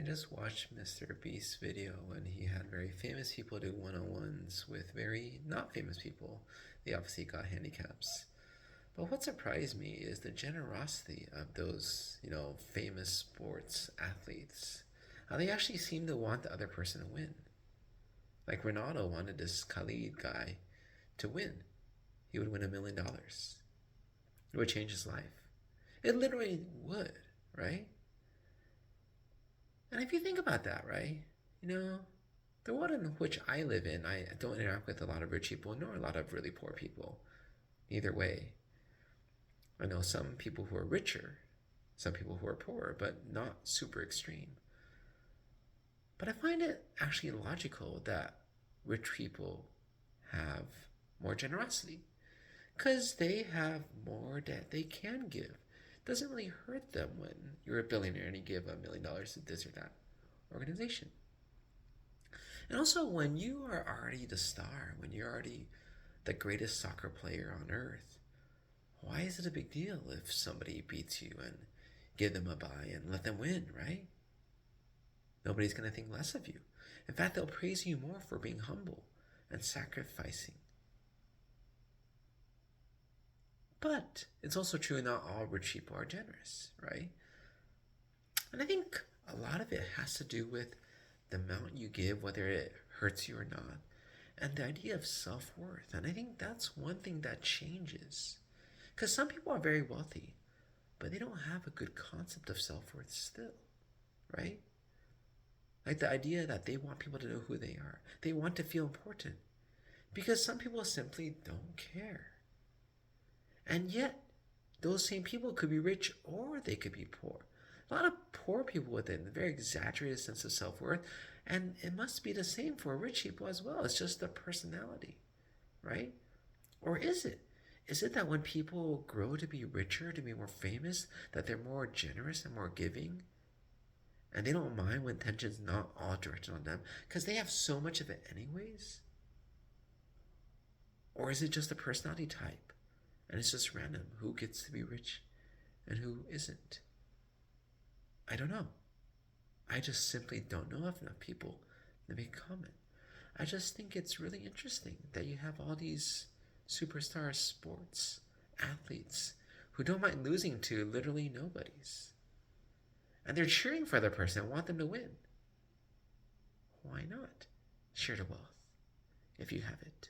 just watched MrBeast's video when he had very famous people do one-on-ones with very not famous people. They obviously got handicaps. But what surprised me is the generosity of those, famous sports athletes. How they actually seem to want the other person to win. Like Ronaldo wanted this Khalid guy to win. He would win $1 million. It would change his life. It literally would, right? And if you think about that, right, the world in which I live in, I don't interact with a lot of rich people nor a lot of really poor people. Either way. I know some people who are richer, some people who are poorer, but not super extreme. But I find it actually logical that rich people have more generosity because they have more that they can give. It doesn't really hurt them when you're a billionaire and you give $1 million to this or that organization. And also, when you are already the star, when you're already the greatest soccer player on earth, why is it a big deal if somebody beats you and give them a bye and let them win, right? Nobody's going to think less of you. In fact, they'll praise you more for being humble and sacrificing. But it's also true not all rich people are generous, right? And I think a lot of it has to do with the amount you give, whether it hurts you or not, and the idea of self-worth. And I think that's one thing that changes. Because some people are very wealthy, but they don't have a good concept of self-worth still, right? Like the idea that they want people to know who they are. They want to feel important. Because some people simply don't care. And yet, those same people could be rich or they could be poor. A lot of poor people with a very exaggerated sense of self-worth, and it must be the same for rich people as well. It's just the personality, right? Or is it? Is it that when people grow to be richer, to be more famous, that they're more generous and more giving? And they don't mind when attention's not all directed on them because they have so much of it anyways? Or is it just a personality type? And it's just random who gets to be rich and who isn't? I don't know. I just simply don't know of enough people to make a comment. I just think it's really interesting that you have all these superstar sports athletes who don't mind losing to literally nobodies. And they're cheering for the person and want them to win. Why not? Share the wealth if you have it.